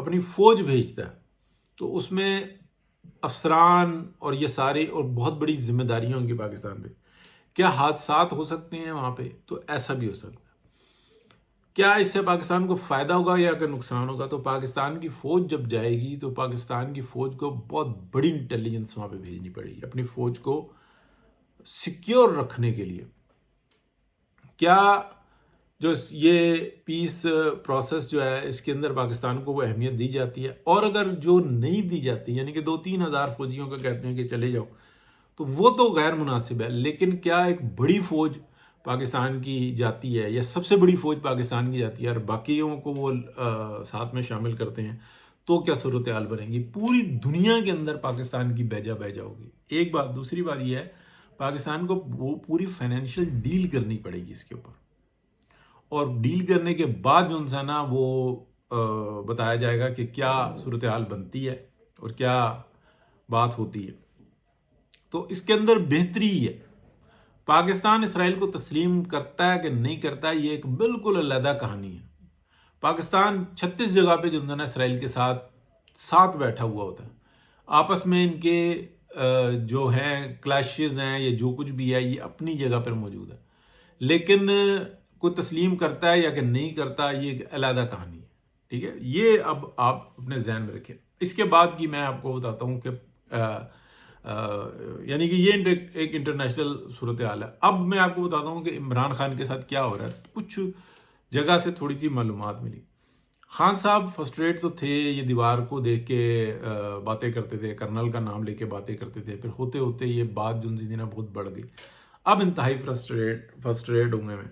اپنی فوج بھیجتا ہے تو اس میں افسران اور یہ سارے اور بہت بڑی ذمہ داریاں ہوں گی پاکستان پہ. کیا حادثات ہو سکتے ہیں وہاں پہ؟ تو ایسا بھی ہو سکتا ہے. کیا اس سے پاکستان کو فائدہ ہوگا یا کہ نقصان ہوگا؟ تو پاکستان کی فوج جب جائے گی تو پاکستان کی فوج کو بہت بڑی انٹیلیجنس وہاں پہ بھیجنی پڑے گی اپنی فوج کو سیکیور رکھنے کے لیے. کیا جو یہ پیس پروسیس جو ہے اس کے اندر پاکستان کو وہ اہمیت دی جاتی ہے؟ اور اگر جو نہیں دی جاتی، یعنی کہ 2-3 ہزار فوجیوں کا کہتے ہیں کہ چلے جاؤ، تو وہ تو غیر مناسب ہے. لیکن کیا ایک بڑی فوج پاکستان کی جاتی ہے یا سب سے بڑی فوج پاکستان کی جاتی ہے اور باقیوں کو وہ ساتھ میں شامل کرتے ہیں، تو کیا صورتحال بنے گی؟ پوری دنیا کے اندر پاکستان کی بیجا ہوگی. ایک بات. دوسری بات یہ ہے پاکستان کو وہ پوری فائنینشیل ڈیل کرنی پڑے گی اس کے اوپر، اور ڈیل کرنے کے بعد جو انسان نا وہ بتایا جائے گا کہ کیا صورتحال بنتی ہے اور کیا بات ہوتی ہے. تو اس کے اندر بہتری ہے. پاکستان اسرائیل کو تسلیم کرتا ہے کہ نہیں کرتا، یہ ایک بالکل علیحدہ کہانی ہے. پاکستان 36 جگہ پہ جو ہے اسرائیل کے ساتھ بیٹھا ہوا ہوتا ہے. آپس میں ان کے جو ہیں کلیشز ہیں یا جو کچھ بھی ہے یہ اپنی جگہ پر موجود ہے. لیکن کوئی تسلیم کرتا ہے یا کہ نہیں کرتا یہ ایک علیحدہ کہانی ہے. ٹھیک ہے، یہ اب آپ اپنے ذہن میں رکھیں. اس کے بعد کی میں آپ کو بتاتا ہوں کہ یعنی کہ یہ ایک انٹرنیشنل صورتحال ہے. اب میں آپ کو بتاتا ہوں کہ عمران خان کے ساتھ کیا ہو رہا ہے. کچھ جگہ سے تھوڑی سی معلومات ملی. خان صاحب فرسٹریٹ تو تھے، یہ دیوار کو دیکھ کے باتیں کرتے تھے، کرنل کا نام لے کے باتیں کرتے تھے. پھر ہوتے ہوتے یہ بات جو ان نا بہت بڑھ گئی. اب انتہائی فرسٹریٹ ہوں گے میں.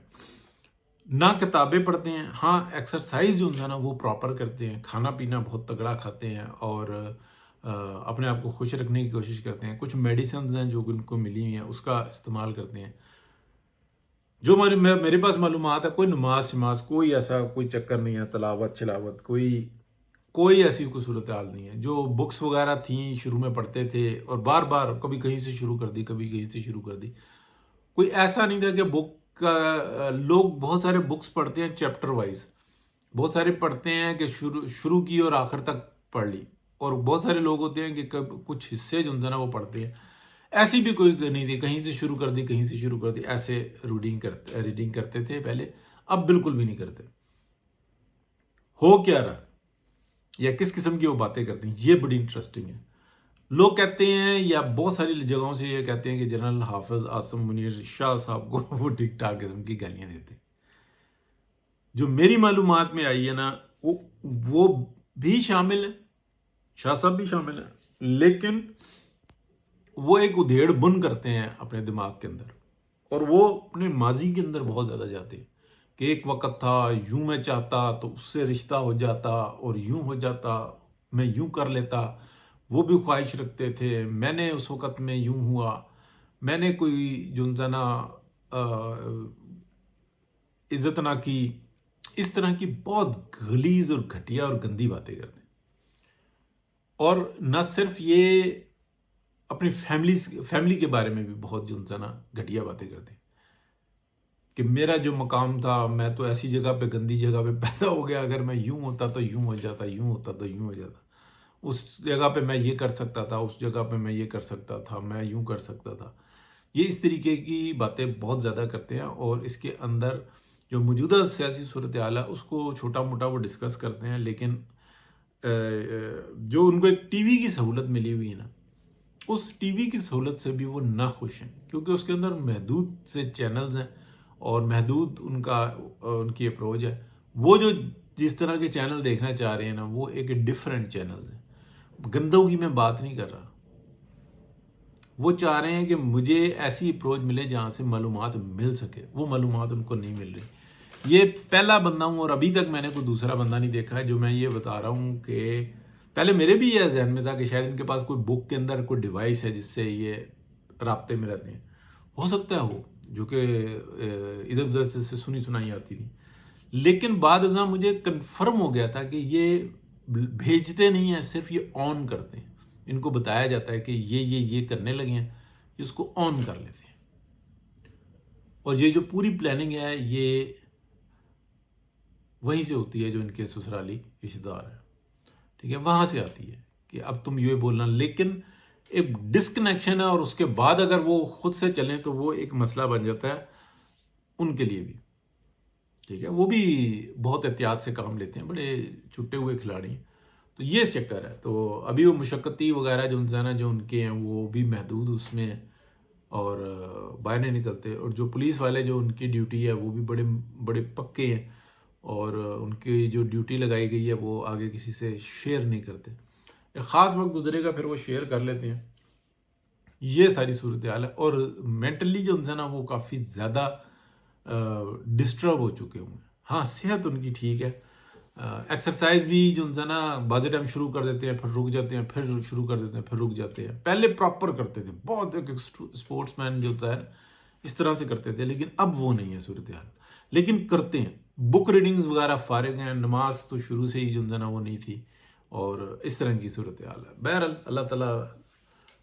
نہ کتابیں پڑھتے ہیں، ہاں ایکسرسائز جو نا وہ پراپر کرتے ہیں، کھانا پینا بہت تگڑا کھاتے ہیں اور اپنے آپ کو خوش رکھنے کی کوشش کرتے ہیں. کچھ میڈیسنز ہیں جو ان کو ملی ہوئی ہیں اس کا استعمال کرتے ہیں. جو میرے پاس معلومات ہے، کوئی نماز کوئی ایسا کوئی چکر نہیں ہے، تلاوت کوئی ایسی کوئی صورتحال نہیں ہے. جو بکس وغیرہ تھیں شروع میں پڑھتے تھے اور بار بار کبھی کہیں سے شروع کر دی کبھی کہیں سے شروع کر دی. کوئی ایسا نہیں تھا کہ لوگ بہت سارے بکس پڑھتے ہیں چیپٹر وائز، بہت سارے پڑھتے ہیں کہ شروع کی اور آخر تک پڑھ لی، اور بہت سارے لوگ ہوتے ہیں کہ کچھ حصے جو نا وہ پڑھتے ہیں. ایسی بھی کوئی نہیں تھی، کہیں سے شروع کر دی کہیں سے شروع کر دی. ایسے ریڈنگ کرتے تھے پہلے، اب بالکل بھی نہیں کرتے. ہو کیا رہا یا کس قسم کی وہ باتیں کرتے ہیں، یہ بڑی انٹرسٹنگ ہے. لوگ کہتے ہیں یا بہت ساری جگہوں سے یہ کہتے ہیں کہ جنرل حافظ عاصم منیر شاہ صاحب کو وہ ٹھیک ٹھاک قسم کی گالیاں دیتے ہیں. جو میری معلومات میں آئی ہے نا وہ بھی شامل ہے، شاہ صاحب بھی شامل ہیں، لیکن وہ ایک ادھیڑ بن کرتے ہیں اپنے دماغ کے اندر، اور وہ اپنے ماضی کے اندر بہت زیادہ جاتے ہیں کہ ایک وقت تھا یوں میں چاہتا تو اس سے رشتہ ہو جاتا اور یوں ہو جاتا، میں یوں کر لیتا. وہ بھی خواہش رکھتے تھے، میں نے اس وقت میں یوں ہوا، میں نے کوئی جو نا عزت نہ کی. اس طرح کی بہت غلیظ اور گھٹیا اور گندی باتیں کرتے ہیں. اور نہ صرف یہ اپنی فیملی کے بارے میں بھی بہت جو نا گھٹیا باتیں کرتے ہیں کہ میرا جو مقام تھا، میں تو ایسی جگہ پہ گندی جگہ پہ پیدا ہو گیا، اگر میں یوں ہوتا تو یوں ہو جاتا، یوں ہوتا تو یوں ہو جاتا، اس جگہ پہ میں یہ کر سکتا تھا، اس جگہ پہ میں یہ کر سکتا تھا، میں یوں کر سکتا تھا. یہ اس طریقے کی باتیں بہت زیادہ کرتے ہیں، اور اس کے اندر جو موجودہ سیاسی صورتحال ہے اس کو چھوٹا موٹا وہ ڈسکس کرتے ہیں. لیکن جو ان کو ایک ٹی وی کی سہولت ملی ہوئی ہے نا، اس ٹی وی کی سہولت سے بھی وہ نہ خوش ہیں، کیونکہ اس کے اندر محدود سے چینلز ہیں اور محدود ان کی اپروچ ہے. وہ جو جس طرح کے چینل دیکھنا چاہ رہے ہیں نا وہ ایک ڈیفرنٹ چینلز ہیں. گندگی میں بات نہیں کر رہا، وہ چاہ رہے ہیں کہ مجھے ایسی اپروچ ملے جہاں سے معلومات مل سکے. وہ معلومات ان کو نہیں مل رہی. یہ پہلا بندہ ہوں اور ابھی تک میں نے کوئی دوسرا بندہ نہیں دیکھا ہے جو میں یہ بتا رہا ہوں کہ پہلے میرے بھی یہ ذہن میں تھا کہ شاید ان کے پاس کوئی بک کے اندر کوئی ڈیوائس ہے جس سے یہ رابطے میں رہتے ہیں. ہو سکتا ہے وہ جو کہ ادھر ادھر سے سنی سنائی آتی تھی. لیکن بعد ازاں مجھے کنفرم ہو گیا تھا کہ یہ بھیجتے نہیں ہیں، صرف یہ آن کرتے ہیں. ان کو بتایا جاتا ہے کہ یہ کرنے لگے ہیں، اس کو آن کر لیتے ہیں. اور یہ جو پوری پلاننگ ہے یہ وہیں سے ہوتی ہے جو ان کے سسرالی رشتہ دار ہیں. ٹھیک ہے، وہاں سے آتی ہے کہ اب تم یہ بولنا. لیکن ایک ڈسکنیکشن ہے اور اس کے بعد اگر وہ خود سے چلیں تو وہ ایک مسئلہ بن جاتا ہے ان کے لیے بھی. ٹھیک ہے، وہ بھی بہت احتیاط سے کام لیتے ہیں، بڑے چھٹے ہوئے کھلاڑی ہیں. تو یہ چکر ہے. تو ابھی وہ مشقتی وغیرہ جو نا جو ان کے ہیں وہ بھی محدود اس میں ہیں اور باہر نہیں نکلتے. اور جو پولیس والے جو ان کی ڈیوٹی ہے وہ بھی بڑے بڑے پکے ہیں اور ان کی جو ڈیوٹی لگائی گئی ہے وہ آگے کسی سے شیئر نہیں کرتے. ایک خاص وقت گزرے گا پھر وہ شیئر کر لیتے ہیں. یہ ساری صورتحال ہے. اور مینٹلی جو نا وہ کافی زیادہ ڈسٹرب ہو چکے ہوئے ہیں. ہاں صحت ان کی ٹھیک ہے، ایکسرسائز بھی جو نا بعض ٹائم شروع کر دیتے ہیں پھر رک جاتے ہیں، پھر شروع کر دیتے ہیں پھر رک جاتے ہیں. پہلے پراپر کرتے تھے، بہت ایک اسپورٹس مین جو ہوتا ہے اس طرح سے کرتے تھے، لیکن اب وہ نہیں ہے صورتحال. لیکن کرتے ہیں، بک ریڈنگز وغیرہ فارغ ہیں. نماز تو شروع سے ہی جو نا وہ نہیں تھی اور اس طرح کی صورتحال ہے. بہرحال اللہ تعالیٰ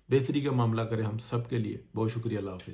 بہتری کا معاملہ کرے ہم سب کے لیے. بہت شکریہ، اللہ حافظ.